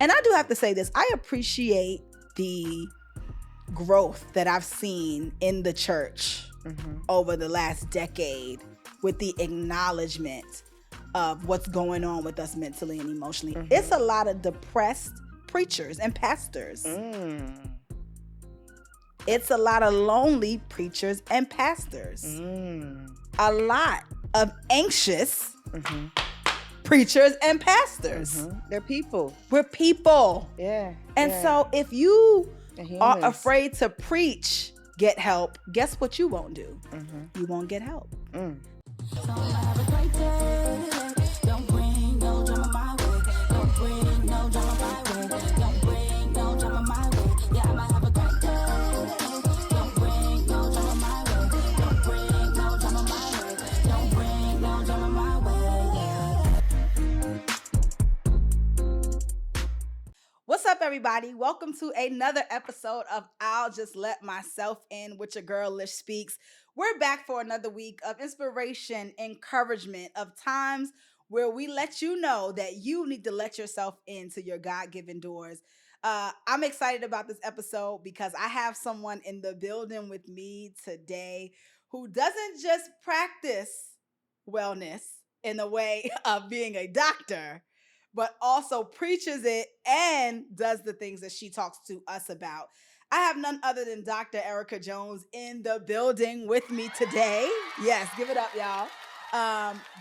And I do have to say this. I appreciate the growth that I've seen in the church over the last decade with the acknowledgement of what's going on with us mentally and emotionally. It's a lot of depressed preachers and pastors. It's a lot of lonely preachers and pastors. A lot of anxious preachers and pastors. They're people. We're people. Yeah. And so if you are afraid to preach, get help, guess what you won't do? You won't get help. What's up, everybody? Welcome to another episode of I'll Just Let Myself In with your girl, Lish Speaks. We're back for another week of inspiration, encouragement, of times where we let you know that you need to let yourself into your God-given doors. I'm excited about this episode because I have someone in the building with me today who doesn't just practice wellness in the way of being a doctor, but also preaches it and does the things that she talks to us about. I have none other than Dr. Erica Jones in the building with me today. Yes, give it up, y'all.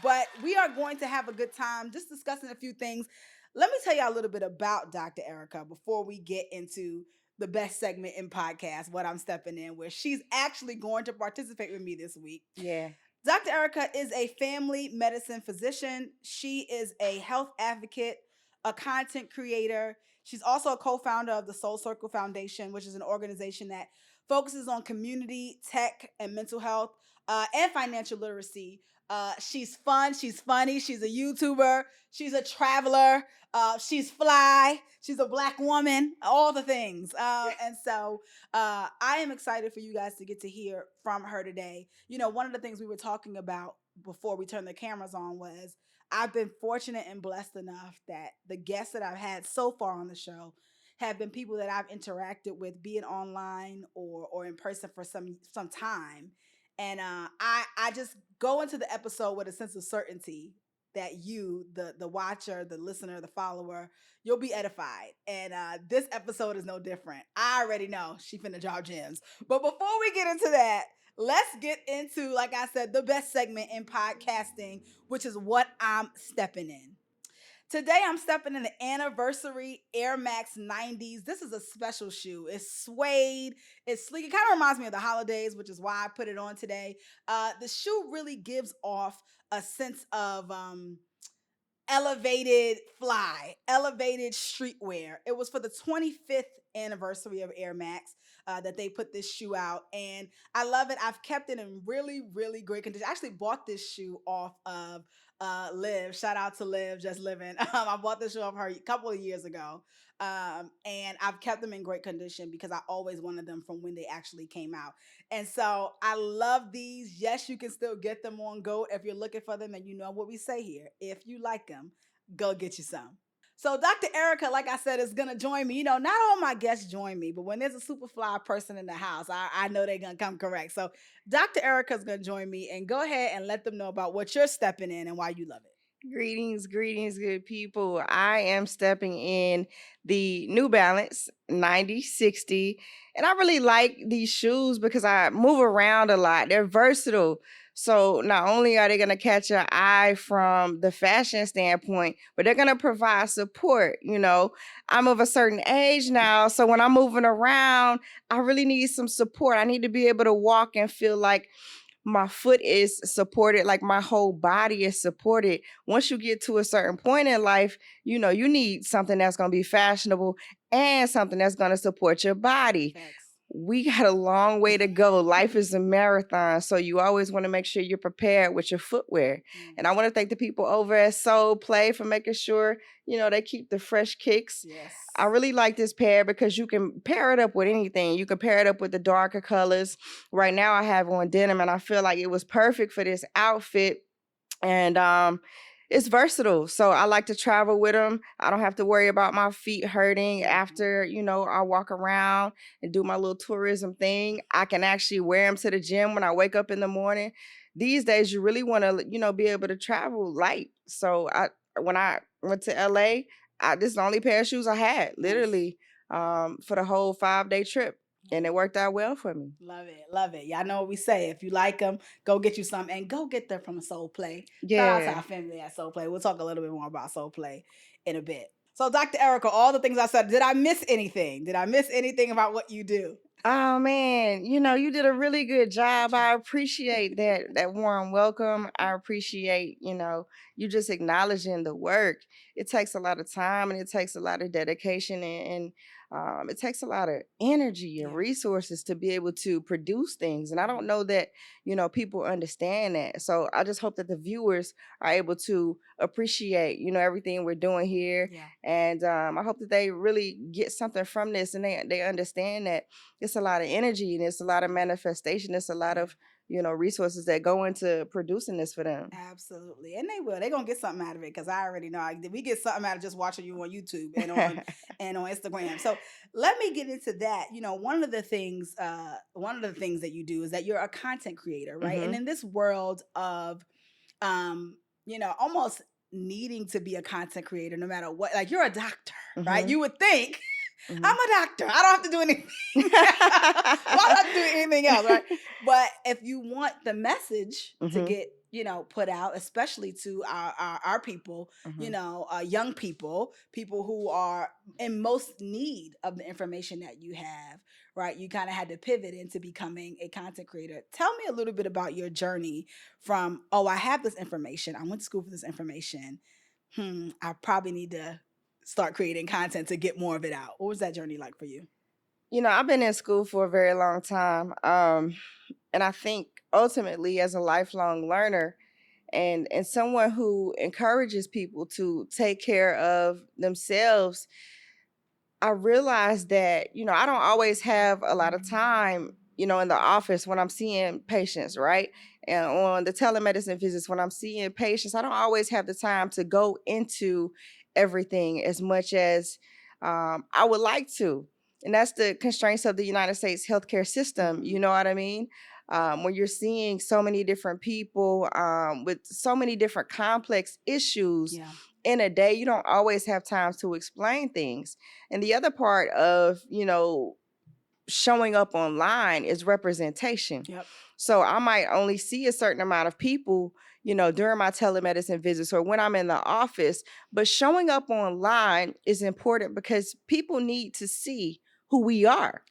But we are going to have a good time just discussing a few things. Let me tell y'all a little bit about Dr. Erica before we get into the best segment in podcast, What I'm Stepping In, where she's actually going to participate with me this week. Yeah. Dr. Erica is a family medicine physician. She is a health advocate, a content creator. She's also a co-founder of the Soul Circle Foundation, which is an organization that focuses on community, tech, and mental health, and financial literacy. She's fun. She's funny. She's a YouTuber. She's a traveler. She's fly. She's a Black woman. All the things. And so I am excited for you guys to get to hear from her today. You know, one of the things we were talking about before we turned the cameras on was I've been fortunate and blessed enough that the guests that I've had so far on the show have been people that I've interacted with, be it online or in person for some time. And I just go into the episode with a sense of certainty that you, the watcher, the listener, the follower, you'll be edified. And this episode is no different. I already know she finna drop gems. But before we get into that, let's get into, like I said, the best segment in podcasting, which is What I'm Stepping In. Today, I'm stepping in the anniversary Air Max 90s. This is a special shoe. It's suede. It's sleek. It kind of reminds me of the holidays, which is why I put it on today. The shoe really gives off a sense of elevated fly, elevated streetwear. It was for the 25th anniversary of Air Max that they put this shoe out, and I love it. I've kept it in really, really great condition. I actually bought this shoe off of Liv. Shout out to Liv, Just Living. I bought this shoe off her a couple of years ago, and I've kept them in great condition because I always wanted them from when they actually came out. And so I love these. Yes, you can still get them on GOAT if you're looking for them, and you know what we say here. If you like them, go get you some. So Dr. Erica, like I said, is going to join me. You know, not all my guests join me, but when there's a super fly person in the house, I know they're going to come correct. So Dr. Erica is going to join me, and go ahead and let them know about what you're stepping in and why you love it. Greetings, good people. I am stepping in the New Balance 9060. And I really like these shoes because I move around a lot. They're versatile. So not only are they going to catch your eye from the fashion standpoint, but they're going to provide support. You know, I'm of a certain age now. So when I'm moving around, I really need some support. I need to be able to walk and feel like my foot is supported, like my whole body is supported. Once you get to a certain point in life, you know, you need something that's going to be fashionable and something that's going to support your body. Thanks. We got a long way to go. Life is a marathon, so you always want to make sure you're prepared with your footwear. And I want to thank the people over at Soul Play for making sure, you know, they keep the fresh kicks. Yes. I really like this pair because you can pair it up with anything. You can pair it up with the darker colors. Right now I have on denim, and I feel like it was perfect for this outfit. And It's versatile. So I like to travel with them. I don't have to worry about my feet hurting after, I walk around and do my little tourism thing. I can actually wear them to the gym when I wake up in the morning. These days, you really want to, be able to travel light. So when I went to LA, this is the only pair of shoes I had, Nice. literally, for the whole 5-day trip. And it worked out well for me. Love it. Love it. Y'all know what we say. If you like them, go get you some and go get them from Soul Play. Shout out to Yeah. our family at Soul Play. We'll talk a little bit more about Soul Play in a bit. So, Dr. Erica, all the things I said, did I miss anything? Did I miss anything about what you do? Oh man, you did a really good job. I appreciate that warm welcome. I appreciate, you just acknowledging the work. It takes a lot of time and it takes a lot of dedication and it takes a lot of energy and Yeah. resources to be able to produce things. And I don't know that, people understand that. So I just hope that the viewers are able to appreciate, everything we're doing here. Yeah. And I hope that they really get something from this and they understand that it's a lot of energy and it's a lot of manifestation. It's a lot of, resources that go into producing this for them. Absolutely. And they will. They're gonna get something out of it because I already know we get something out of just watching you on YouTube and on and on Instagram. So let me get into that. One of the things that you do is that you're a content creator, right? And in this world of almost needing to be a content creator no matter what, like you're a doctor, right? You would think I'm a doctor. I don't have to do anything. Why do I have to do anything else, right? But if you want the message to get, put out, especially to our people, young people who are in most need of the information that you have, right? You kind of had to pivot into becoming a content creator. Tell me a little bit about your journey from, I have this information. I went to school for this information. I probably need to start creating content to get more of it out. What was that journey like for you? I've been in school for a very long time. And I think ultimately as a lifelong learner and someone who encourages people to take care of themselves, I realized that, I don't always have a lot of time, in the office when I'm seeing patients, right? And on the telemedicine visits, when I'm seeing patients, I don't always have the time to go into everything as much as I would like to. And that's the constraints of the United States healthcare system. You know what I mean? When you're seeing so many different people with so many different complex issues in a day, you don't always have time to explain things. And the other part of, showing up online is representation. So I might only see a certain amount of people, during my telemedicine visits or when I'm in the office, but showing up online is important because people need to see who we are.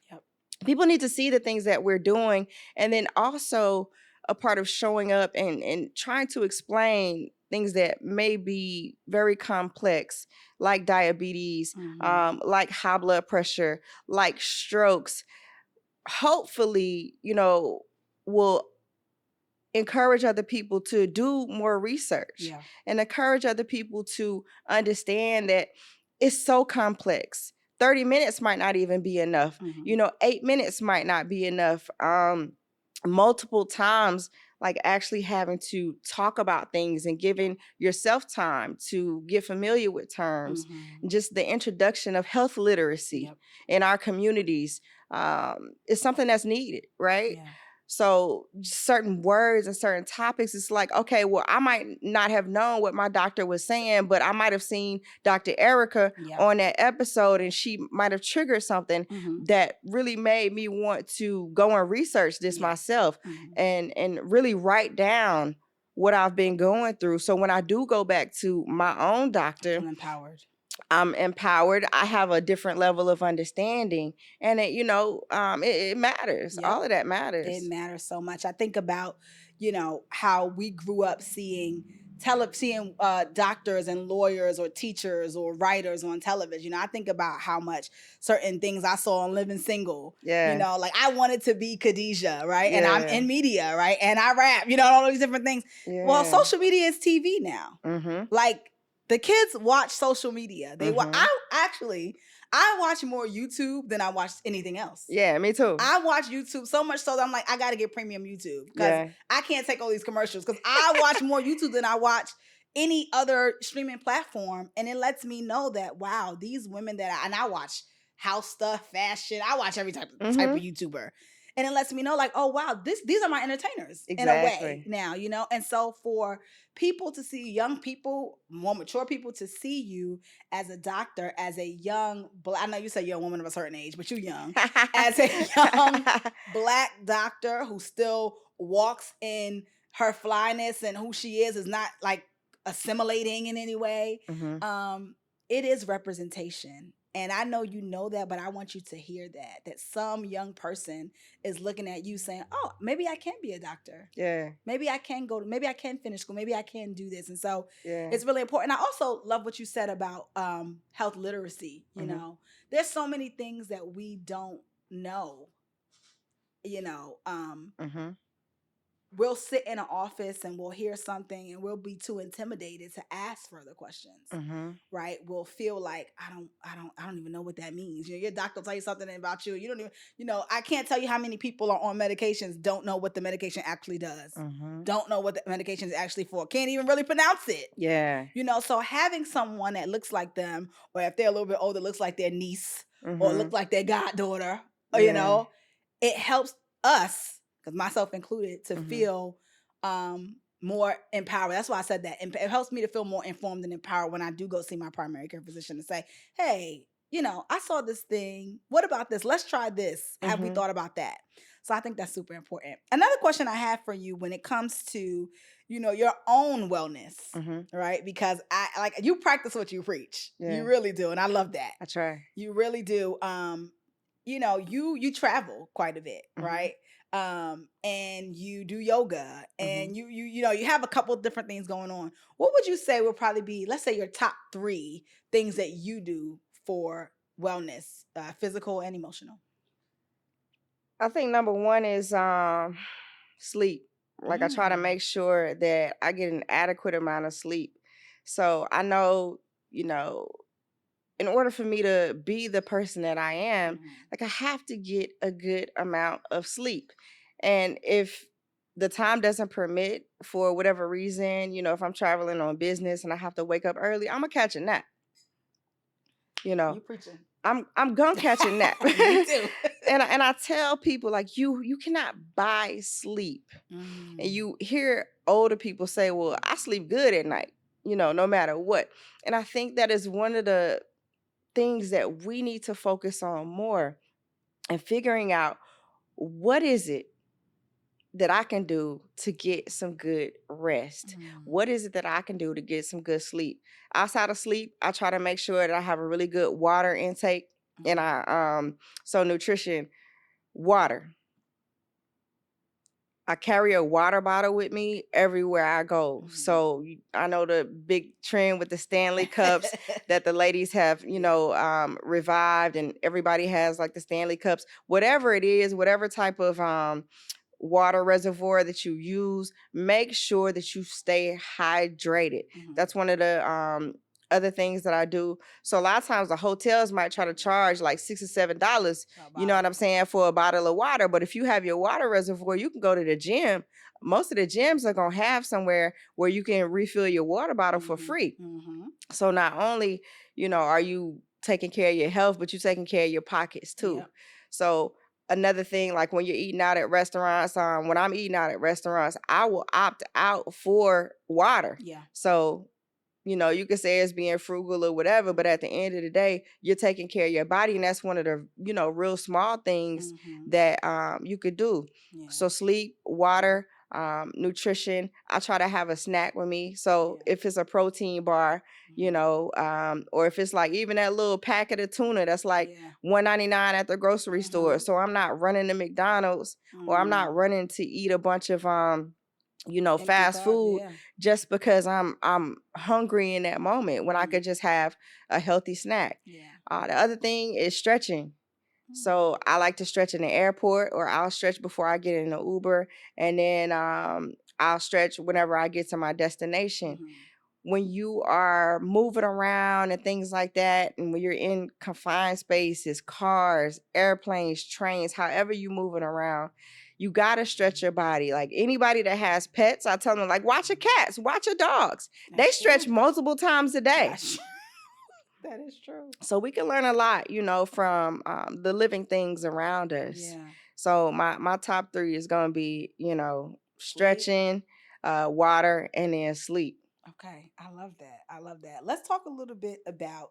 People need to see the things that we're doing. And then also a part of showing up and trying to explain things that may be very complex, like diabetes, like high blood pressure, like strokes, hopefully, will encourage other people to do more research and encourage other people to understand that it's so complex. 30 minutes might not even be enough. 8 minutes might not be enough. Multiple times, like actually having to talk about things and giving yourself time to get familiar with terms. Just the introduction of health literacy in our communities is something that's needed, right? So certain words and certain topics, it's like, okay, well, I might not have known what my doctor was saying, but I might have seen Dr. Erica on that episode and she might have triggered something that really made me want to go and research this myself and really write down what I've been going through. So when I do go back to my own doctor, I'm empowered. I have a different level of understanding, and it matters. All of that matters. It matters so much. I think about, how we grew up seeing doctors and lawyers or teachers or writers on television. I think about how much certain things I saw on Living Single. Like I wanted to be Khadijah, right? And I'm in media, right? And I rap, all these different things. Well, social media is TV now. Like the kids watch social media. They I watch more YouTube than I watch anything else. Yeah, me too. I watch YouTube so much so that I'm like, I got to get premium YouTube because I can't take all these commercials because I watch more YouTube than I watch any other streaming platform, and it lets me know that, wow, these women I watch house stuff, fashion, I watch every type of Mm-hmm. YouTuber, and it lets me know, like, oh wow, these are my entertainers in a way Exactly. now, and so for people to see, young people, more mature people, to see you as a doctor, as a young I know you say you're a woman of a certain age, but you're young, as a young Black doctor who still walks in her flyness, and who she is not like assimilating in any way. Mm-hmm. It is representation. And I know you know that, but I want you to hear that some young person is looking at you saying, oh, maybe I can be a doctor. Yeah. Maybe I can maybe I can finish school. Maybe I can do this. And so Yeah. it's really important. I also love what you said about health literacy. There's so many things that we don't know, Mm-hmm. we'll sit in an office and we'll hear something and we'll be too intimidated to ask further questions. Mm-hmm. Right? We'll feel like I don't even know what that means. Your doctor will tell you something about you. You don't even, I can't tell you how many people are on medications, don't know what the medication actually does. Mm-hmm. Don't know what the medication is actually for. Can't even really pronounce it. Yeah. So having someone that looks like them, or if they're a little bit older, looks like their niece, Mm-hmm. or look like their goddaughter, or, Yeah. it helps us, because myself included, to Mm-hmm. feel more empowered. That's why I said that. It helps me to feel more informed and empowered when I do go see my primary care physician and say, hey, I saw this thing. What about this? Let's try this. Have we Mm-hmm. thought about that? So I think that's super important. Another question I have for you when it comes to, your own wellness, Mm-hmm. right? Because you practice what you preach. Yeah. You really do. And I love that. I try. You really do. You travel quite a bit, Mm-hmm. right? And you do yoga, and Mm-hmm. you have a couple different things going on. What would you say would probably be, let's say, your top 3 things that you do for wellness, physical and emotional? I think number 1 is sleep. Like I try to make sure that I get an adequate amount of sleep. So I know, in order for me to be the person that I am, like I have to get a good amount of sleep. And if the time doesn't permit for whatever reason, if I'm traveling on business and I have to wake up early, I'm gonna catch a nap. You preaching. I'm gonna catch a nap. Me too. And I tell people, like, you cannot buy sleep. And you hear older people say, well, I sleep good at night, no matter what. And I think that is one of the things that we need to focus on more, and figuring out, what is it that I can do to get some good rest? What is it that I can do to get some good sleep? Outside of sleep, I try to make sure that I have a really good water intake. And so nutrition, water. I carry a water bottle with me everywhere I go. So I know the big trend with the Stanley cups that the ladies have, revived, and everybody has like the Stanley cups. Whatever it is, whatever type of water reservoir that you use, make sure that you stay hydrated. That's one of the other things that I do. So a lot of times the hotels might try to charge like $6 or $7, you know what I'm saying, for a bottle of water. But if you have your water reservoir, you can go to the gym. Most of the gyms are gonna have somewhere where you can refill your water bottle for free. So not only, are you taking care of your health, but you're taking care of your pockets too. Yep. So another thing, like when you're eating out at restaurants, when I'm eating out at restaurants, I will opt out for water. Yeah. So, you could say it's being frugal or whatever, but at the end of the day, you're taking care of your body. And that's one of the, real small things that you could do. Yeah. So sleep, water, nutrition. I try to have a snack with me. So if it's a protein bar, or if it's like even that little packet of tuna that's like $1.99 at the grocery store. So I'm not running to McDonald's, or I'm not running to eat a bunch of fast food just because I'm hungry in that moment, when I could just have a healthy snack. The other thing is stretching. So I like to stretch in the airport, or I'll stretch before I get in the Uber, and then I'll stretch whenever I get to my destination. When you are moving around and things like that, and when you're in confined spaces, cars, airplanes, trains, however you moving around, You got to stretch your body. Like anybody that has pets, I tell them, like, watch your cats, watch your dogs. They stretch multiple times a day. That is true. So we can learn a lot, from the living things around us. Yeah. So my top 3 is going to be, stretching, water, and then sleep. Okay. I love that. I love that. Let's talk a little bit about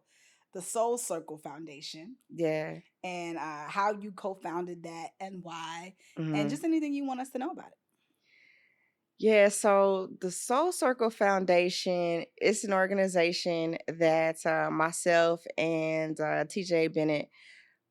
the Soul Circle Foundation. Yeah. And how you co-founded that and why, and Mhm. just anything you want us to know about it. Yeah, so the Soul Circle Foundation is an organization that myself and TJ Bennett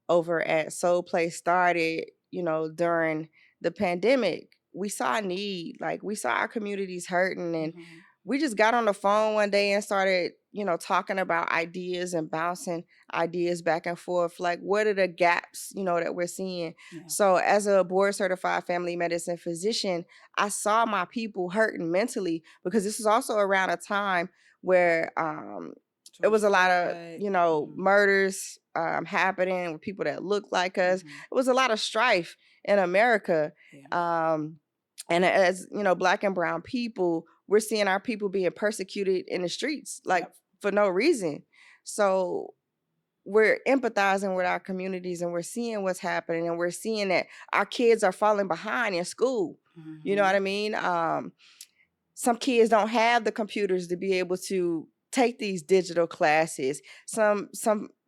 over at Soul Place started, during the pandemic. We saw a need, like we saw our communities hurting, and we just got on the phone one day and started, talking about ideas and bouncing ideas back and forth. Like, what are the gaps, that we're seeing? Yeah. So, as a board certified family medicine physician, I saw my people hurting mentally, because this is also around a time where it was a lot of, murders happening with people that look like us. It was a lot of strife in America. Yeah. And as, Black and brown people, we're seeing our people being persecuted in the streets, like for no reason. So we're empathizing with our communities, and we're seeing what's happening, and we're seeing that our kids are falling behind in school. You know what I mean? Some kids don't have the computers to be able to take these digital classes. Some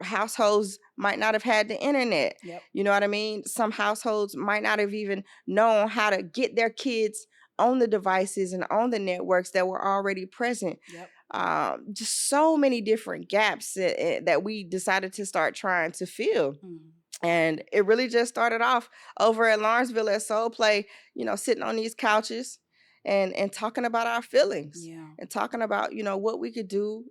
households might not have had the internet. Yep. You know what I mean? Some households might not have even known how to get their kids on the devices and on the networks that were already present. Yep. Just so many different gaps that we decided to start trying to fill. And it really just started off over at Lawrenceville at Soul Play, sitting on these couches and talking about our feelings, and talking about, what we could do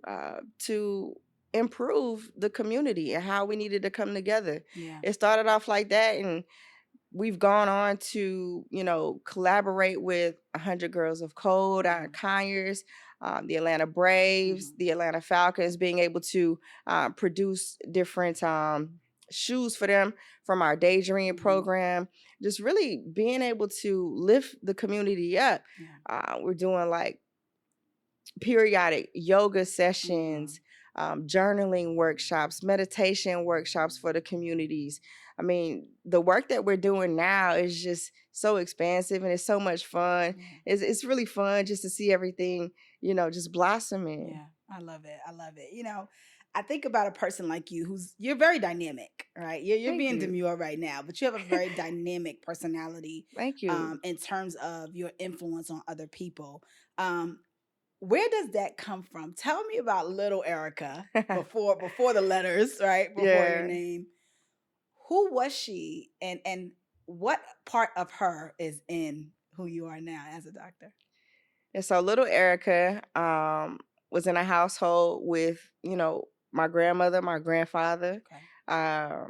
to improve the community and how we needed to come together. It started off like that, and we've gone on to, collaborate with 100 Girls of Code, our Conyers, the Atlanta Braves, the Atlanta Falcons, being able to produce different shoes for them from our Daydream program. Just really being able to lift the community up. We're doing like periodic yoga sessions, journaling workshops, meditation workshops for the communities. I mean, the work that we're doing now is just so expansive, and it's so much fun. It's really fun just to see everything, just blossoming. Yeah, I love it. I love it. I think about a person like you you're very dynamic, right? You're being demure right now, but you have a very dynamic personality. Thank you. In terms of your influence on other people. Where does that come from? Tell me about little Erica before the letters, right? Before your name. Who was she, and what part of her is in who you are now as a doctor? And so little Erica was in a household with, my grandmother, my grandfather, my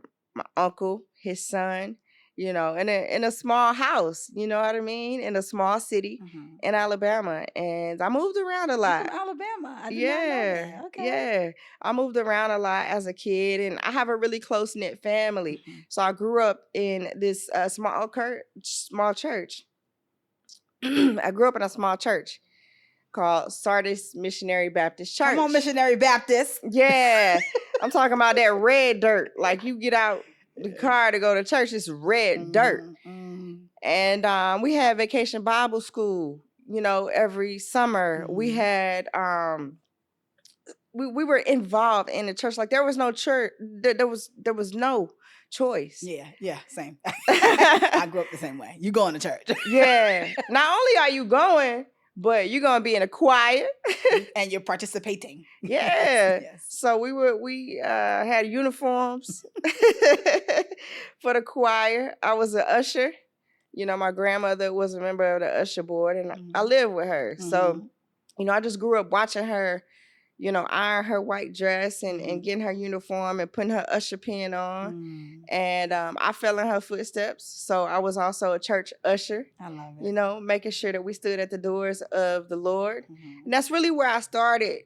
uncle, his son, in a small house, you know what I mean? In a small city in Alabama. And I moved around a lot. You're from Alabama. I did not know that. Okay. Yeah. I moved around a lot as a kid, and I have a really close-knit family. So I grew up in this small church. I grew up in a small church called Sardis Missionary Baptist Church. Come on, Missionary Baptist. Yeah. I'm talking about that red dirt. Like, you get out the car to go to church, it's red dirt. And we had Vacation Bible School, every summer. We had we were involved in the church. Like, there was no church, there was no choice. Yeah, same. I grew up the same way. You going to church. Yeah. Not only are you going, but you're gonna be in a choir, and you're participating. Yeah. Yes. So we had uniforms for the choir. I was an usher. My grandmother was a member of the usher board, and I lived with her. So, I just grew up watching her, iron her white dress and getting her uniform and putting her usher pin on. And I fell in her footsteps. So I was also a church usher. I love it. Making sure that we stood at the doors of the Lord. And that's really where I started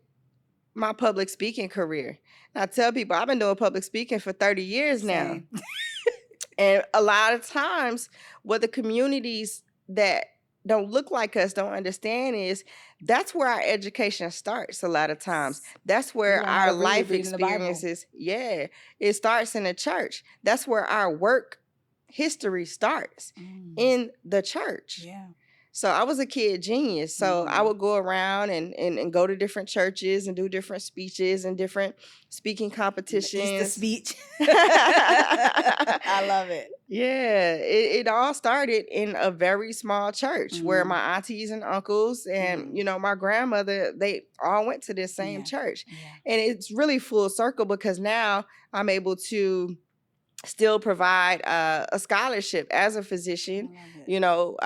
my public speaking career. And I tell people I've been doing public speaking for 30 years now. And a lot of times, what the communities that don't look like us don't understand is that's where our education starts a lot of times. That's We where learn how our to read, life reading the Bible. experiences, it starts in the church. That's where our work history starts in the church. Yeah. So I was a kid genius. So I would go around and go to different churches and do different speeches and different speaking competitions. Easter speech. I love it. Yeah, it all started in a very small church where my aunties and uncles and, you know, my grandmother, they all went to this same church. And it's really full circle because now I'm able to still provide a scholarship as a physician. You know,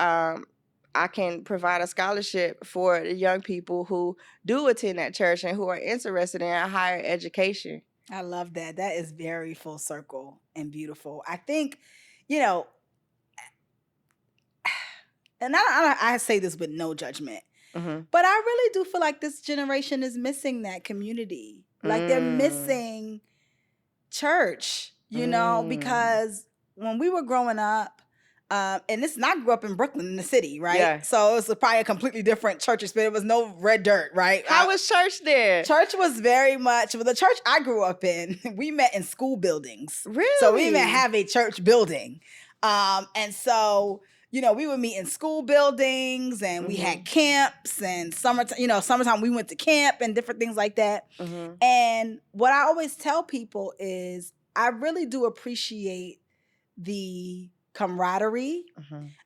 I can provide a scholarship for the young people who do attend that church and who are interested in a higher education. I love that. That is very full circle and beautiful. I think, you know, and I say this with no judgment, but I really do feel like this generation is missing that community. Like they're missing church, you know, because when we were growing up, and this, and I grew up in Brooklyn, in the city, right? Yeah. So it was probably a completely different church experience. There was no red dirt, right? How was church there? Church was very much, well, the church I grew up in, we met in school buildings. Really? So we didn't even have a church building. And so, you know, we would meet in school buildings and we had camps and summertime we went to camp and different things like that. And what I always tell people is I really do appreciate the camaraderie.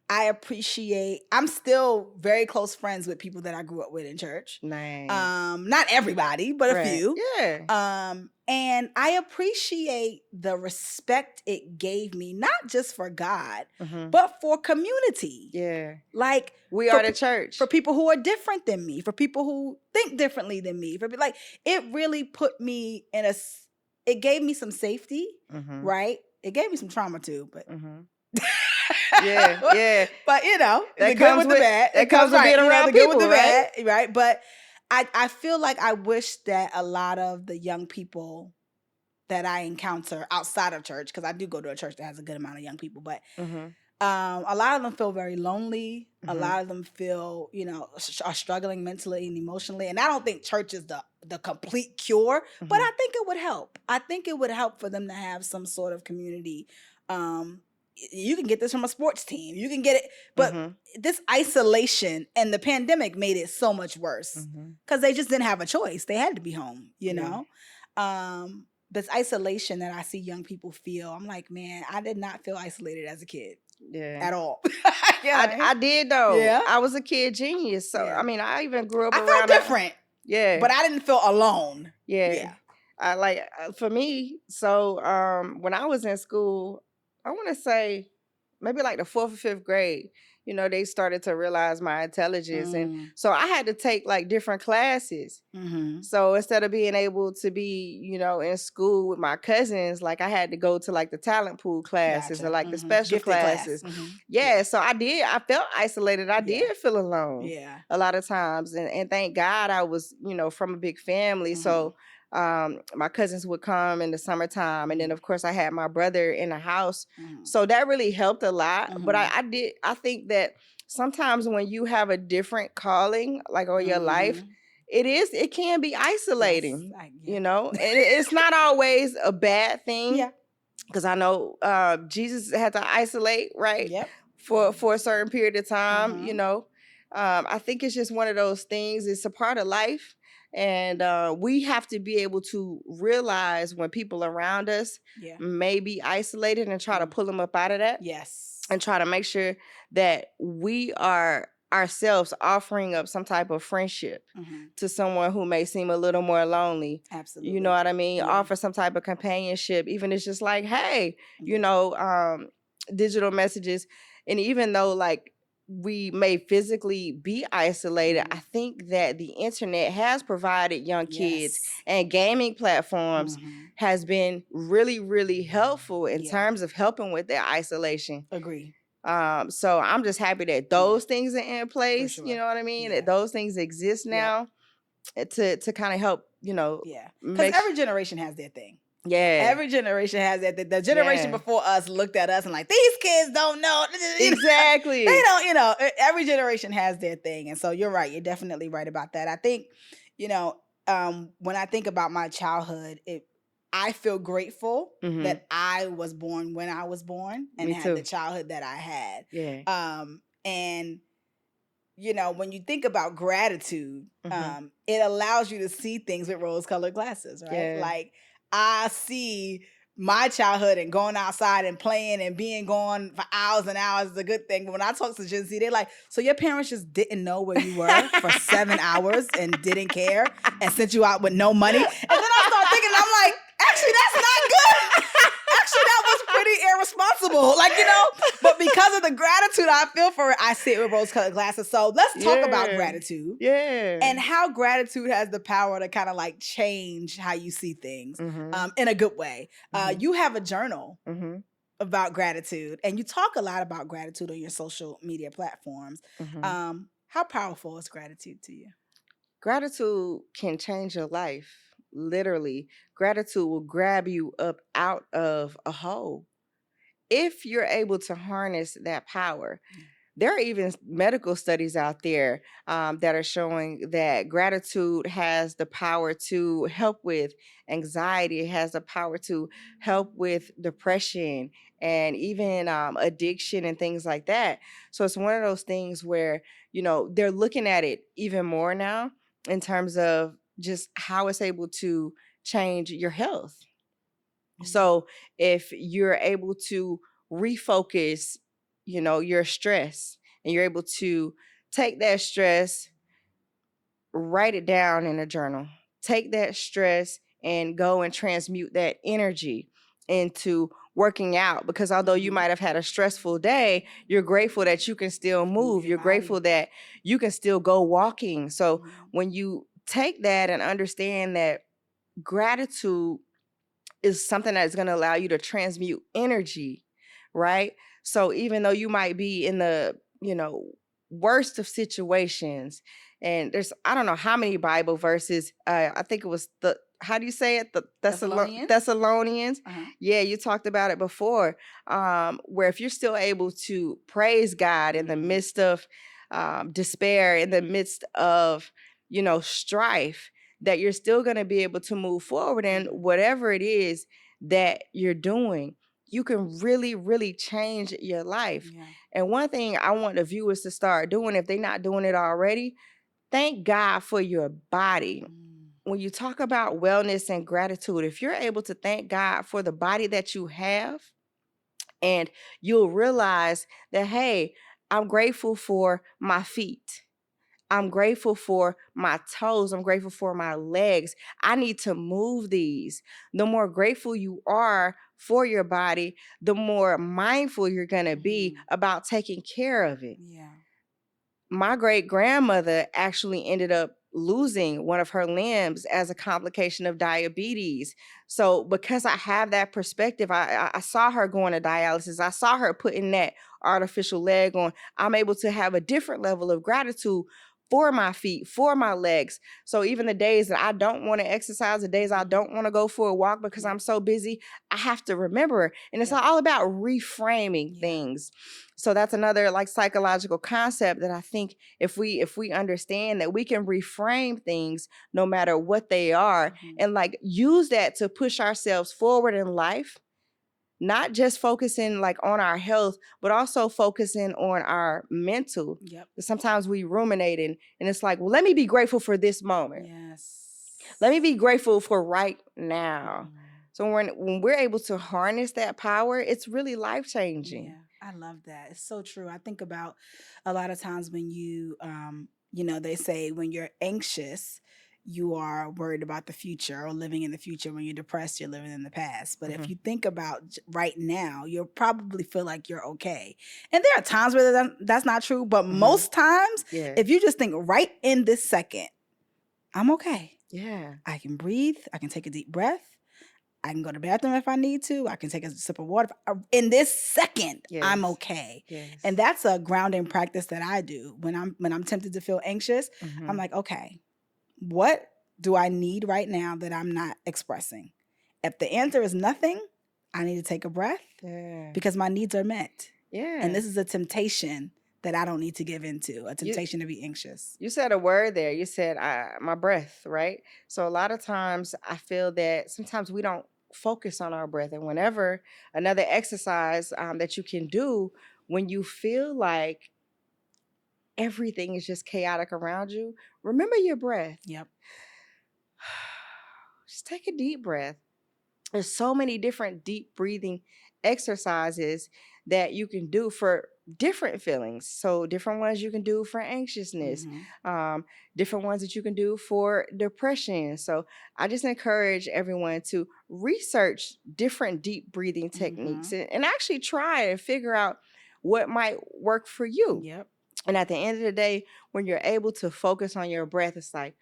I'm still very close friends with people that I grew up with in church. Nice. Not everybody, but a few. Yeah. And I appreciate the respect it gave me, not just for God, but for community. Yeah. Like we are the church. For people who are different than me, for people who think differently than me, like it really put me in it gave me some safety, right? It gave me some trauma too, but yeah. But you know, that the good with the bad. That comes with being around the people, good with the right? bad, right? But I feel like I wish that a lot of the young people that I encounter outside of church, because I do go to a church that has a good amount of young people, but a lot of them feel very lonely. A lot of them feel, you know, are struggling mentally and emotionally. And I don't think church is the complete cure, but I think it would help. I think it would help for them to have some sort of community. You can get this from a sports team. You can get it, but this isolation and the pandemic made it so much worse because they just didn't have a choice. They had to be home, you know? This isolation that I see young people feel, I'm like, man, I did not feel isolated as a kid. At all. I did though. Yeah. I was a kid genius. So I mean, I even grew up I around felt different. But I didn't feel alone. I like for me, so when I was in school, I want to say maybe like the 4th or 5th grade, you know, they started to realize my intelligence. And so I had to take like different classes. So instead of being able to be, you know, in school with my cousins, like I had to go to like the talent pool classes or like the special classes. So I felt isolated. I did feel alone a lot of times. And thank God I was, you know, from a big family. So my cousins would come in the summertime, and then of course I had my brother in the house, so that really helped a lot. But I think that sometimes when you have a different calling like on your life, it can be isolating. You know, and it's not always a bad thing, because I know Jesus had to isolate, right? For a certain period of time. You know, I think it's just one of those things. It's a part of life. And we have to be able to realize when people around us may be isolated and try to pull them up out of that. And try to make sure that we are ourselves offering up some type of friendship to someone who may seem a little more lonely. Absolutely. You know what I mean? Offer some type of companionship. Even it's just like, hey, you know, digital messages. And even though like we may physically be isolated, I think that the internet has provided young kids and gaming platforms has been really, really helpful in terms of helping with their isolation. Agree. So I'm just happy that those things are in place. You know what I mean? That those things exist now to kind of help, you know. Because every generation has their thing. Yeah. Every generation has that. The generation Yeah. before us looked at us and like, these kids don't know. You know, Exactly. they don't, you know, every generation has their thing. And so you're right. You're definitely right about that. I think, you know, when I think about my childhood, I feel grateful Mhm. that I was born when I was born and Me had the too. childhood that I had. Yeah. And you know, when you think about gratitude, Mhm. it allows you to see things with rose-colored glasses, right? Yeah. Like I see my childhood and going outside and playing and being gone for hours and hours is a good thing. But when I talk to Gen Z, they're like, so your parents just didn't know where you were for 7 hours and didn't care and sent you out with no money. And then I start thinking, I'm like, actually, that's not good. Actually, that was pretty irresponsible. Like, you know, but because of the gratitude I feel for it, I see it with rose-colored glasses. So let's talk about gratitude. Yeah. And how gratitude has the power to kind of like change how you see things in a good way. You have a journal about gratitude, and you talk a lot about gratitude on your social media platforms. How powerful is gratitude to you? Gratitude can change your life. Literally, gratitude will grab you up out of a hole if you're able to harness that power. There are even medical studies out there that are showing that gratitude has the power to help with anxiety. It has the power to help with depression and even addiction and things like that. So it's one of those things where, you know, they're looking at it even more now in terms of just how it's able to change your health. So if you're able to refocus, you know, your stress, and you're able to take that stress, write it down in a journal, take that stress and go and transmute that energy into working out, because although you might have had a stressful day, you're grateful that you can still move. You're grateful that you can still go walking. So when you take that and understand that gratitude is something that's going to allow you to transmute energy, right? So even though you might be in the, you know, worst of situations, and there's, I don't know how many Bible verses, I think it was the, how do you say it? The Thessalonians. Yeah, you talked about it before, where if you're still able to praise God in the midst of despair, in the midst of, you know, strife, that you're still going to be able to move forward in whatever it is that you're doing. You can really, really change your life. And one thing I want the viewers to start doing, if they're not doing it already, thank God for your body. When you talk about wellness and gratitude, if you're able to thank God for the body that you have, and you'll realize that, hey, I'm grateful for my feet. I'm grateful for my toes. I'm grateful for my legs. I need to move these. The more grateful you are for your body, the more mindful you're going to be about taking care of it. My great grandmother actually ended up losing one of her limbs as a complication of diabetes. So because I have that perspective, I saw her going to dialysis. I saw her putting that artificial leg on. I'm able to have a different level of gratitude for my feet, for my legs. So even the days that I don't want to exercise, the days I don't want to go for a walk because I'm so busy, I have to remember. And it's all about reframing things. So that's another like psychological concept that I think if we understand that we can reframe things no matter what they are, and like use that to push ourselves forward in life, not just focusing like on our health, but also focusing on our mental. Sometimes we ruminating and it's like, well, let me be grateful for this moment. Let me be grateful for right now. So when we're able to harness that power, it's really life-changing. I love that. It's so true. I think about a lot of times when you, you know, they say when you're anxious, you are worried about the future or living in the future. When you're depressed, you're living in the past. But if you think about right now, you'll probably feel like you're okay. And there are times where that's not true. But most times, if you just think right in this second, I'm okay. I can breathe. I can take a deep breath. I can go to the bathroom if I need to. I can take a sip of water. In this second, I'm okay. And that's a grounding practice that I do when I'm tempted to feel anxious. I'm like, okay, what do I need right now that I'm not expressing? if the answer is nothing, I need to take a breath because my needs are met. Yeah. And this is a temptation that I don't need to give into, a temptation to be anxious. You said a word there. You said my breath, right? So a lot of times I feel that sometimes we don't focus on our breath. And whenever another exercise that you can do when you feel like everything is just chaotic around you, remember your breath. Yep. Just take a deep breath. There's so many different deep breathing exercises that you can do for different feelings. So different ones you can do for anxiousness, different ones that you can do for depression. So I just encourage everyone to research different deep breathing techniques and actually try and figure out what might work for you. Yep. And at the end of the day, when you're able to focus on your breath, it's like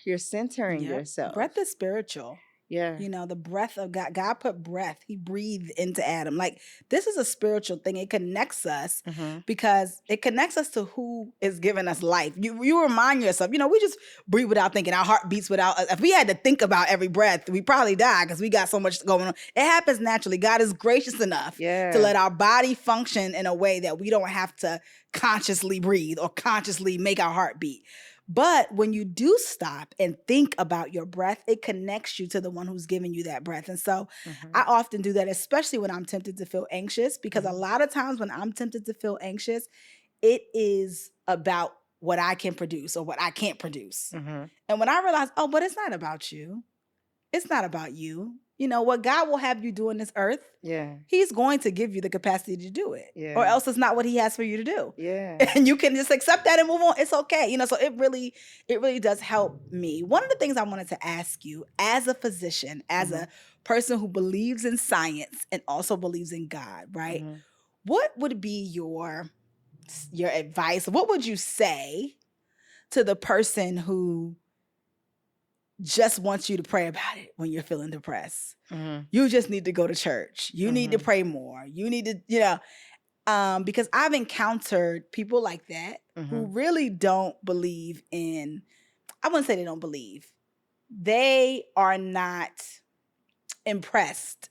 you're centering yourself. Breath is spiritual. Yeah. You know, the breath of God. God put breath. He breathed into Adam. Like, this is a spiritual thing. It connects us because it connects us to who is giving us life. You remind yourself, you know, we just breathe without thinking. Our heart beats without, if we had to think about every breath, we probably die because we got so much going on. It happens naturally. God is gracious enough to let our body function in a way that we don't have to consciously breathe or consciously make our heart beat. But when you do stop and think about your breath, it connects you to the one who's giving you that breath. And so I often do that, especially when I'm tempted to feel anxious, because a lot of times when I'm tempted to feel anxious, it is about what I can produce or what I can't produce. And when I realize, oh, but it's not about you. It's not about you. You know, what God will have you do on this earth, He's going to give you the capacity to do it. Or else it's not what He has for you to do. And you can just accept that and move on. It's okay. You know, so it really does help me. One of the things I wanted to ask you as a physician, as a person who believes in science and also believes in God, right? What would be your advice? What would you say to the person who just wants you to pray about it when you're feeling depressed? You just need to go to church. You need to pray more. You need to, you know, because I've encountered people like that who really don't believe in, I wouldn't say they don't believe. They are not impressed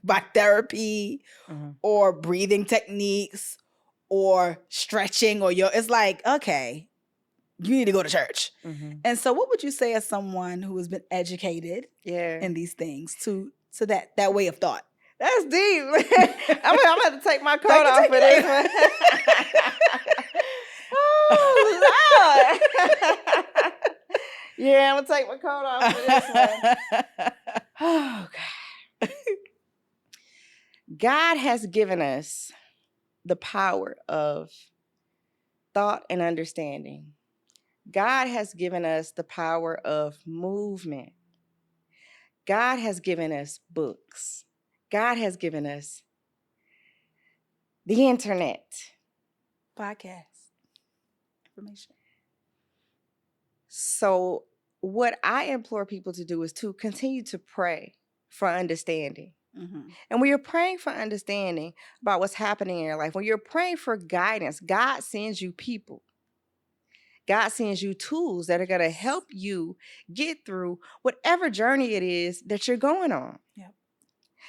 by therapy or breathing techniques or stretching it's like, okay, you need to go to church. And so what would you say as someone who has been educated in these things to that way of thought? That's deep. I'm going to take my coat off for this one. Oh, Lord. Yeah, I'm going to take my coat off for this one. Oh, God. God has given us the power of thought and understanding. God has given us the power of movement. God has given us books. God has given us the internet. Podcasts. Information. So what I implore people to do is to continue to pray for understanding. And when you're praying for understanding about what's happening in your life, when you're praying for guidance, God sends you people. God sends you tools that are going to help you get through whatever journey it is that you're going on. Yep.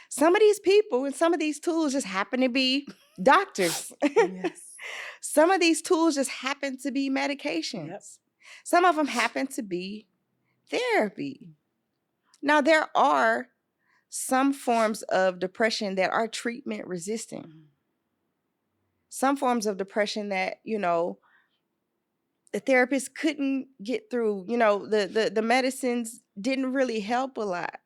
Some of these people and some of these tools just happen to be doctors. Yes. Some of these tools just happen to be medications. Yep. Some of them happen to be therapy. Now, there are some forms of depression that are treatment resistant. Some forms of depression that, you know, the therapist couldn't get through, you know, the medicines didn't really help a lot.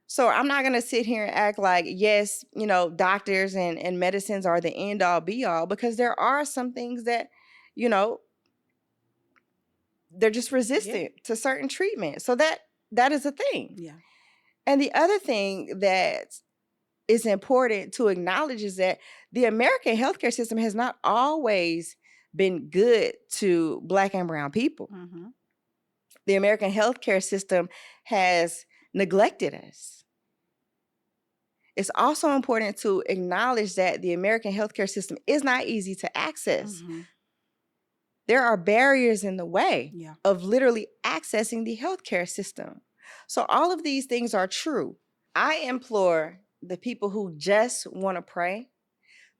So I'm not going to sit here and act like, yes, you know, doctors and medicines are the end all be all, because there are some things that, you know, they're just resistant to certain treatment. So that is a thing. Yeah. And the other thing that is important to acknowledge is that the American healthcare system has not always been good to Black and brown people. The American healthcare system has neglected us. It's also important to acknowledge that the American healthcare system is not easy to access. There are barriers in the way of literally accessing the healthcare system. So all of these things are true. I implore the people who just want to pray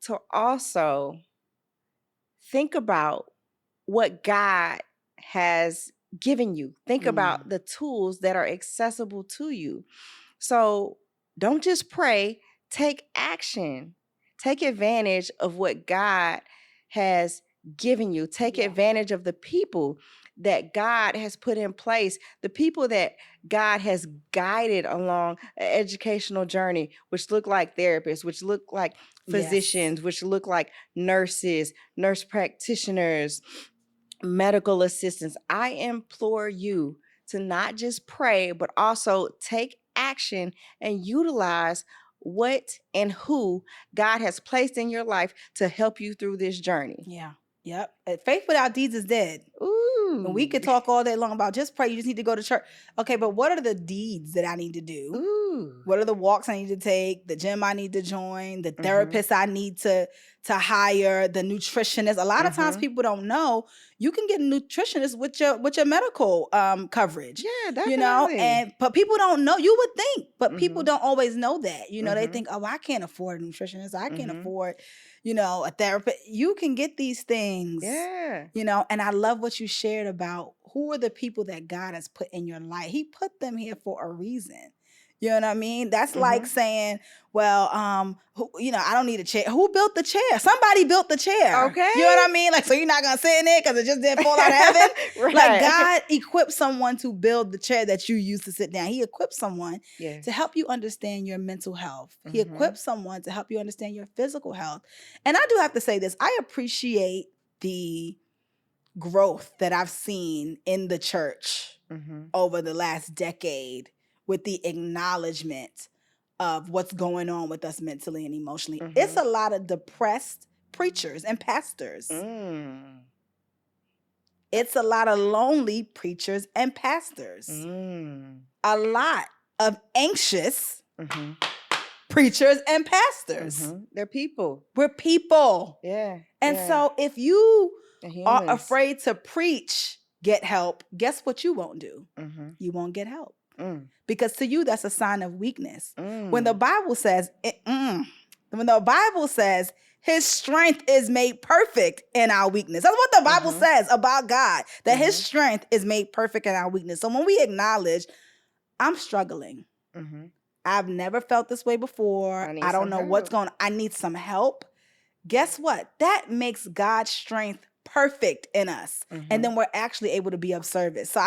to also think about what God has given you. Think about the tools that are accessible to you. So don't just pray, take action. Take advantage of what God has given you. Take advantage of the people that God has put in place, the people that God has guided along an educational journey, which look like therapists, which look like physicians, which look like nurses, nurse practitioners, medical assistants. I implore you to not just pray, but also take action and utilize what and who God has placed in your life to help you through this journey. Yeah. Yep. Faith without deeds is dead. Ooh. And we could talk all day long about just pray. You just need to go to church. Okay, but what are the deeds that I need to do? Ooh. What are the walks I need to take? The gym I need to join? The therapist I need to hire? The nutritionist? A lot of times people don't know you can get a nutritionist with your medical coverage. Yeah, definitely. You know, but people don't know. You would think, but people don't always know that. You know, they think, oh, I can't afford a nutritionist. I can't afford, a therapist. You can get these things. Yeah. You know, and I love what you shared about who are the people that God has put in your life. He put them here for a reason. You know what I mean? That's like saying, well, I don't need a chair. Who built the chair? Somebody built the chair. Okay. You know what I mean? Like, so you're not going to sit in it because it just didn't fall out of heaven? Right. Like, God equipped someone to build the chair that you use to sit down. He equipped someone to help you understand your mental health. He equipped someone to help you understand your physical health. And I do have to say this. I appreciate the growth that I've seen in the church over the last decade with the acknowledgement of what's going on with us mentally and emotionally. It's a lot of depressed preachers and pastors. It's a lot of lonely preachers and pastors. A lot of anxious preachers and pastors. They're people. We're people. Yeah. And so if you are humans. afraid to preach, get help, guess what you won't do? You won't get help. Because to you, that's a sign of weakness. When the Bible says, his strength is made perfect in our weakness. That's what the Bible says about God, that his strength is made perfect in our weakness. So when we acknowledge, I'm struggling. I've never felt this way before. I don't know what's going on. I need some help. Guess what? That makes God's strength perfect in us. And then we're actually able to be of service. So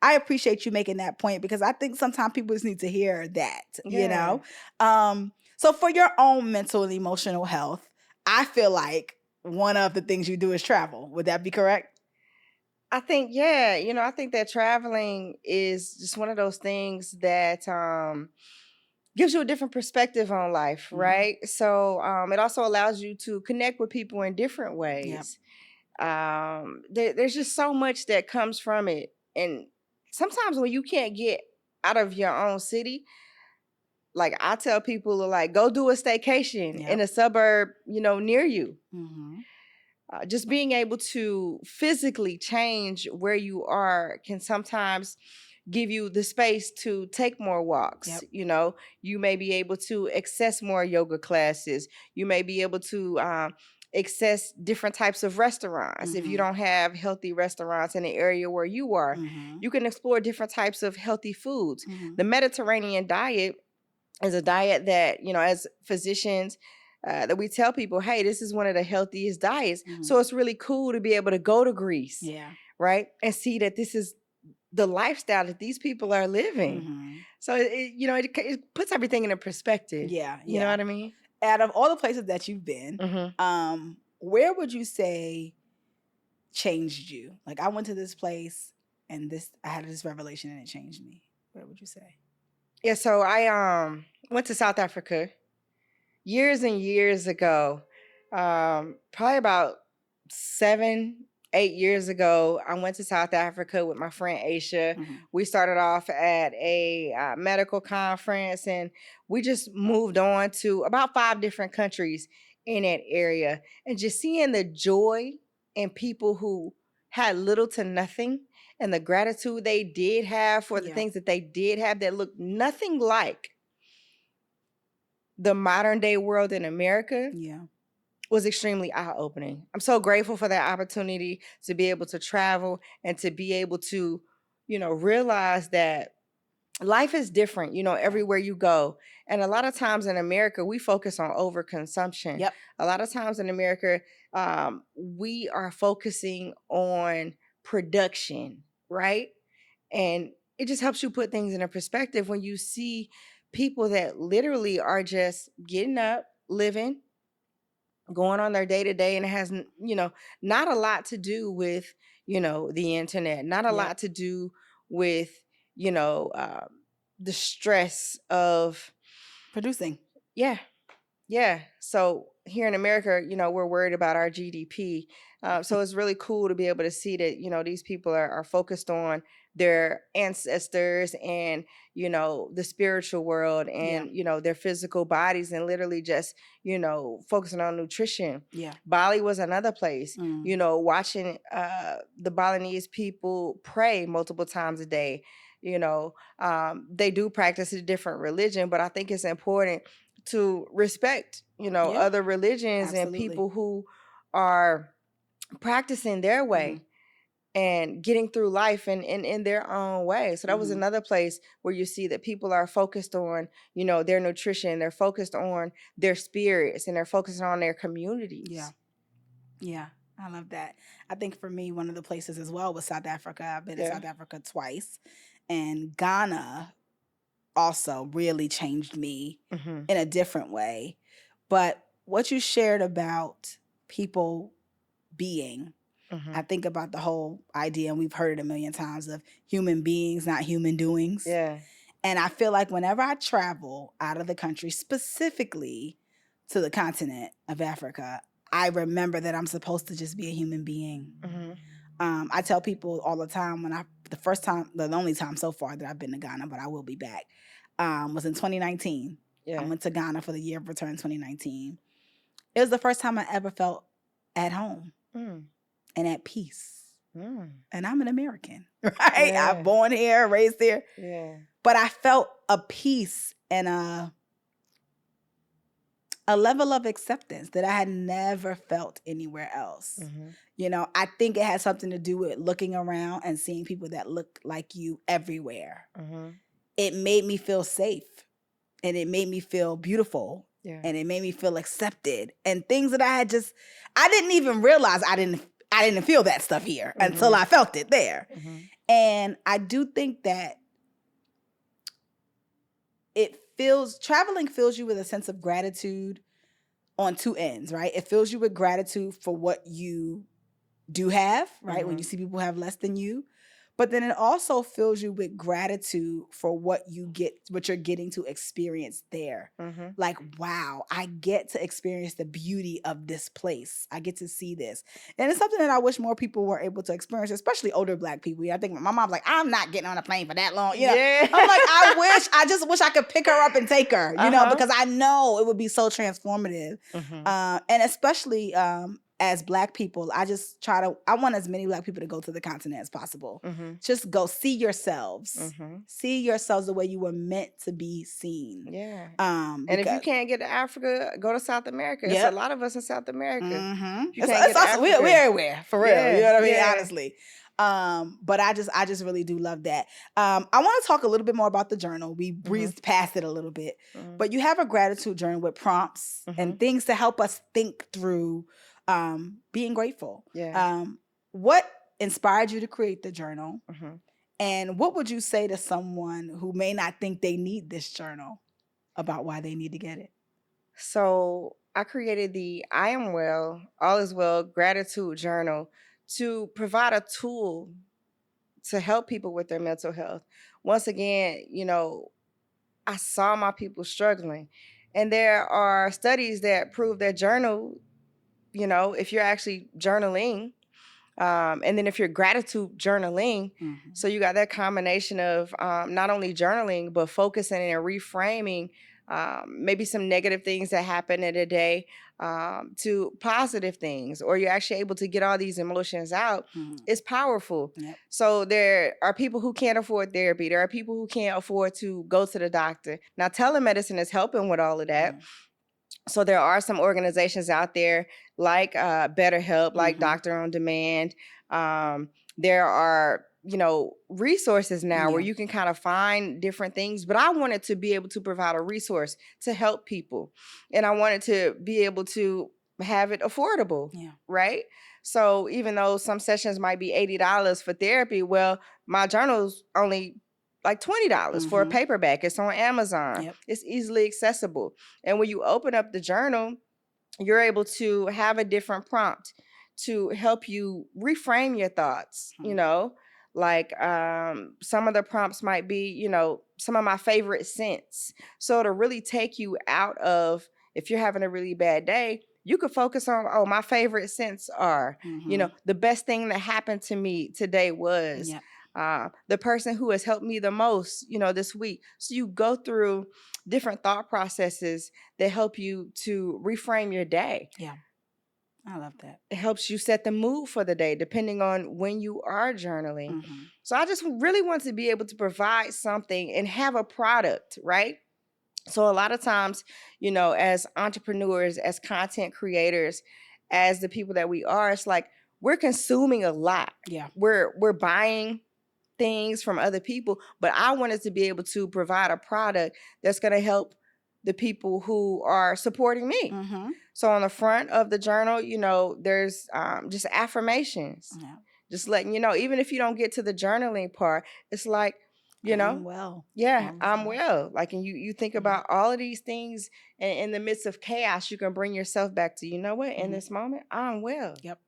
I appreciate you making that point, because I think sometimes people just need to hear that, you know? So for your own mental and emotional health, I feel like one of the things you do is travel. Would that be correct? I think, yeah. I think that traveling is just one of those things that gives you a different perspective on life, right? So it also allows you to connect with people in different ways. There's just so much that comes from it. And sometimes when you can't get out of your own city, like I tell people, like, go do a staycation in a suburb, near you. Just being able to physically change where you are can sometimes give you the space to take more walks. You may be able to access more yoga classes. You may be able to access different types of restaurants. If you don't have healthy restaurants in the area where you are, you can explore different types of healthy foods. The Mediterranean diet is a diet that, as physicians, that we tell people, hey, this is one of the healthiest diets. So it's really cool to be able to go to Greece, right? And see that this is the lifestyle that these people are living. So, it puts everything in a perspective. You know what I mean? Out of all the places that you've been, where would you say changed you? Like, I went to this place and I had this revelation and it changed me. Where would you say? Yeah, so I went to South Africa years and years ago. Probably about 7-8 years ago, I went to South Africa with my friend Aisha. We started off at a medical conference, and we just moved on to about 5 different countries in that area. And just seeing the joy in people who had little to nothing, and the gratitude they did have for the Yeah. things that they did have that looked nothing like the modern day world in America, Yeah. was extremely eye-opening. I'm so grateful for that opportunity to be able to travel and to be able to, realize that life is different, everywhere you go. And a lot of times in America, we focus on overconsumption. Yep. A lot of times in America, we are focusing on production, right? And it just helps you put things in a perspective when you see people that literally are just getting up, living, going on their day to day, and it has, not a lot to do with, the internet, not a Yep. lot to do with, you know, the stress of, Producing. yeah, yeah. So here in America, we're worried about our GDP. So it's really cool to be able to see that, these people are focused on their ancestors and, the spiritual world Yeah. and, their physical bodies and literally just, focusing on nutrition. Yeah. Bali was another place, Mm. watching the Balinese people pray multiple times a day. They do practice a different religion, but I think it's important to respect, Yeah. other religions and Absolutely. people who are practicing their way and getting through life in their own way. So that was another place where you see that people are focused on, their nutrition, they're focused on their spirits, and they're focused on their communities. Yeah. Yeah. I love that. I think for me, one of the places as well was South Africa. I've been to Yeah. South Africa twice, and Ghana also really changed me Mm-hmm. in a different way. But what you shared about people being, Mm-hmm. I think about the whole idea, and we've heard it a million times, of human beings, not human doings. Yeah. And I feel like whenever I travel out of the country, specifically to the continent of Africa, I remember that I'm supposed to just be a human being. Mm-hmm. I tell people all the time the only time so far that I've been to Ghana, but I will be back, was in 2019. Yeah. I went to Ghana for the year of return 2019. It was the first time I ever felt at home and at peace. And I'm an American, right? Yeah. I'm born here, raised here. Yeah. But I felt a peace and a level of acceptance that I had never felt anywhere else. I think it had something to do with looking around and seeing people that look like you everywhere. It made me feel safe, and it made me feel beautiful, and it made me feel accepted, and things that I didn't even realize I didn't feel that stuff here until I felt it there. And I do think that traveling fills you with a sense of gratitude on two ends, right? It fills you with gratitude for what you do have, right? When you see people have less than you. But then it also fills you with gratitude for what you're getting to experience there. Like, wow, I get to experience the beauty of this place. I get to see this. And it's something that I wish more people were able to experience, especially older Black people. I think my mom's like, I'm not getting on a plane for that long. Yeah. I'm like, I just wish I could pick her up and take her, because I know it would be so transformative. And especially as Black people, I want as many Black people to go to the continent as possible. Just go see yourselves. See yourselves the way you were meant to be seen. Yeah. And if you can't get to Africa, go to South America. It's a lot of us in South America. It's awesome. We're everywhere, for real. You know what I mean? Honestly. But I just really do love that. I want to talk a little bit more about the journal. We breezed past it a little bit, but you have a gratitude journal with prompts and things to help us think through being grateful. What inspired you to create the journal? And what would you say to someone who may not think they need this journal about why they need to get it? So I created the I Am Well, All Is Well gratitude journal to provide a tool to help people with their mental health. Once again, I saw my people struggling. And there are studies that prove that if you're actually journaling, and then if you're gratitude journaling, so you got that combination of not only journaling, but focusing and reframing maybe some negative things that happen in a day, to positive things, or you're actually able to get all these emotions out. It's powerful. Yep. So there are people who can't afford therapy. There are people who can't afford to go to the doctor. Now, telemedicine is helping with all of that. So there are some organizations out there like BetterHelp, like Doctor on Demand. There are, resources now where you can kind of find different things. But I wanted to be able to provide a resource to help people. And I wanted to be able to have it affordable, right? So even though some sessions might be $80 for therapy, well, my journal's only like $20 for a paperback. It's on Amazon. Yep. It's easily accessible. And when you open up the journal, you're able to have a different prompt to help you reframe your thoughts, like some of the prompts might be, some of my favorite scents. So to really take you out of, if you're having a really bad day, you could focus on, oh, my favorite scents are, the best thing that happened to me today was the person who has helped me the most, this week. So you go through different thought processes that help you to reframe your day. Yeah. I love that. It helps you set the mood for the day, depending on when you are journaling. So I just really want to be able to provide something and have a product, right? So a lot of times, as entrepreneurs, as content creators, as the people that we are, it's like we're consuming a lot. Yeah. We're buying things from other people, but I wanted to be able to provide a product that's going to help the people who are supporting me. So on the front of the journal, there's just affirmations, just letting you know, even if you don't get to the journaling part, it's like, I'm well. Yeah, I'm well. Like, and you think about all of these things, and in the midst of chaos, you can bring yourself back to, you know what, in this moment, I'm well. Yep.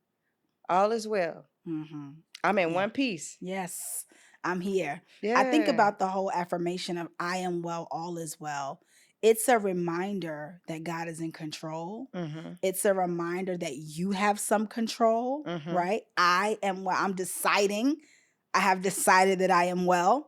All is well. I'm in one piece. Yes, I'm here. Yeah. I think about the whole affirmation of I am well, all is well. It's a reminder that God is in control. It's a reminder that you have some control, right? I am well. I'm deciding. I have decided that I am well.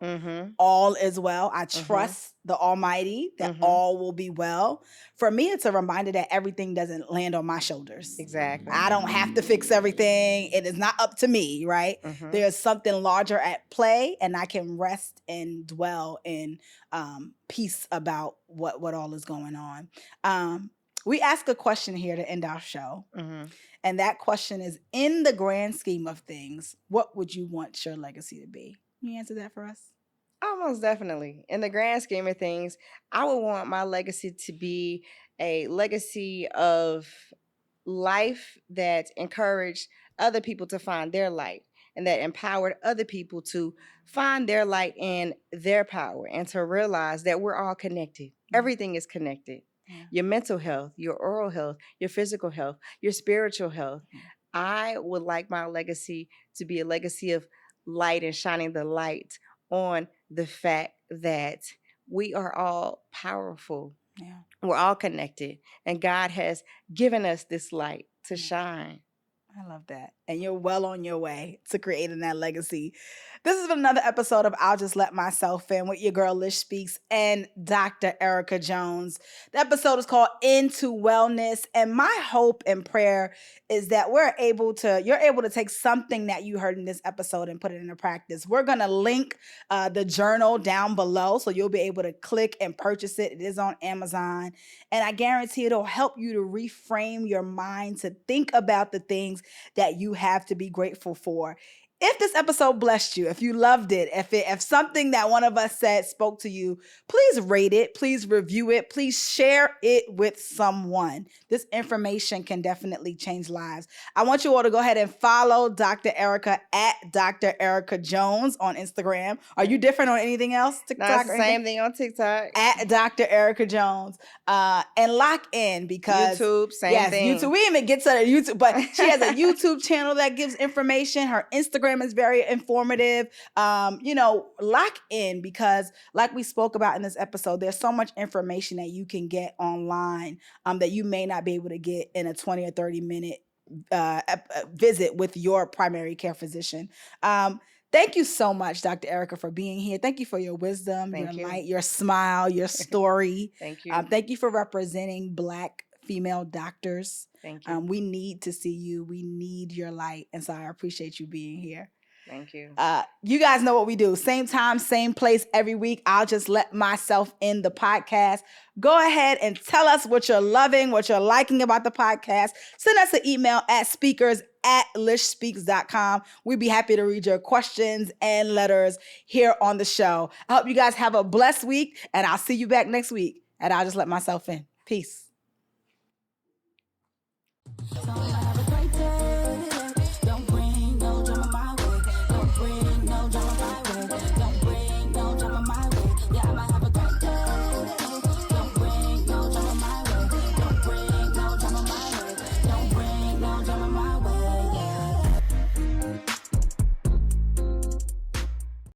All is well. I trust the Almighty that all will be well. For me, it's a reminder that everything doesn't land on my shoulders. Exactly. I don't have to fix everything. It is not up to me, right? There's something larger at play, and I can rest and dwell in peace about what all is going on. We ask a question here to end our show. And that question is, in the grand scheme of things, what would you want your legacy to be? Can you answer that for us? Oh, most definitely. In the grand scheme of things, I would want my legacy to be a legacy of life that encouraged other people to find their light, and that empowered other people to find their light and their power, and to realize that we're all connected. Everything is connected. Your mental health, your oral health, your physical health, your spiritual health. I would like my legacy to be a legacy of light and shining the light on the fact that we are all powerful. We're all connected, and God has given us this light to shine. I love that. And you're well on your way to creating that legacy. This has been another episode of I'll Just Let Myself In with your girl Lish Speaks and Dr. Erica Jones. The episode is called Into Wellness. And my hope and prayer is that you're able to take something that you heard in this episode and put it into practice. We're going to link the journal down below, so you'll be able to click and purchase it. It is on Amazon. And I guarantee it'll help you to reframe your mind to think about the things that you have to be grateful for. If this episode blessed you, if you loved it, if something that one of us said spoke to you, please rate it, please review it, please share it with someone. This information can definitely change lives. I want you all to go ahead and follow Dr. Erica at Dr. Erica Jones on Instagram. Are you different on anything else? TikTok? No, it's the same thing on TikTok. At Dr. Erica Jones. And lock in, because YouTube, same thing. YouTube. We didn't even get to the YouTube, but she has a YouTube channel that gives information. Her Instagram is very informative. Lock in, because like we spoke about in this episode, there's so much information that you can get online that you may not be able to get in a 20 or 30 minute visit with your primary care physician. Thank you so much, Dr. Erica, for being here. Thank you for your wisdom, your Thank you. light, your smile, your story. Thank you. Thank you for representing Black female doctors. Thank you. We need to see you. We need your light. And so I appreciate you being here. Thank you. You guys know what we do. Same time, same place every week. I'll just let myself in the podcast. Go ahead and tell us what you're loving, what you're liking about the podcast. Send us an email at speakers@lishspeaks.com. We'd be happy to read your questions and letters here on the show. I hope you guys have a blessed week, and I'll see you back next week. And I'll just let myself in. Peace.